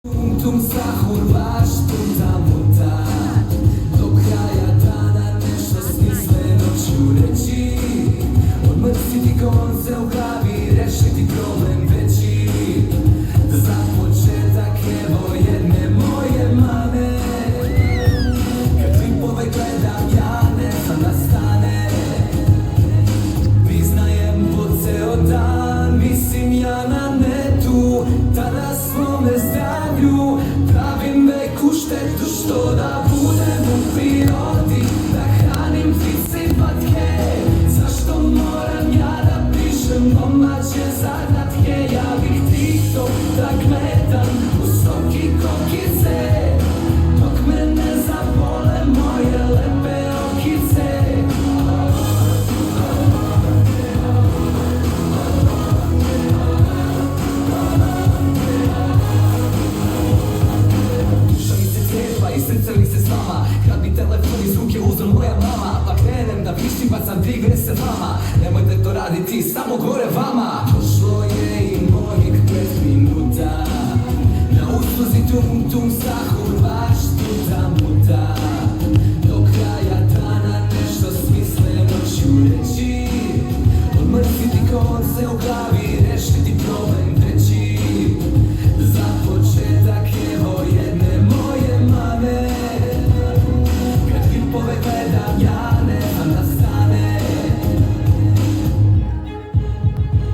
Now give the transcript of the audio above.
Tum sahur baš tu tamo da do kraja dana nešto smisleno ću reći. Odmrciti konce u glavi, rešiti problem veći. Za početak evo jedne moje mane. Kad klipove gledam ja ne znam da stane. Priznajem po ceo dan, mislim ja na netu. Tada svome zdravlju pravim veku štetu. Što da budem u prirodi, da hranim ptice i patke. Zašto moram ja da pišem domaće zadatke? Ja bih TikTok da gledam u stoki kokice, dok me ne zabole moje lepe okice. I srce mi se slama, kad mi telefon iz ruke uzme moja mama. Pa krenem da vištim, pa sam digre se vama. Nemojte to raditi, samo gore vama. Prošlo je i mojeg 5 minuta. Na usluzi tum sahu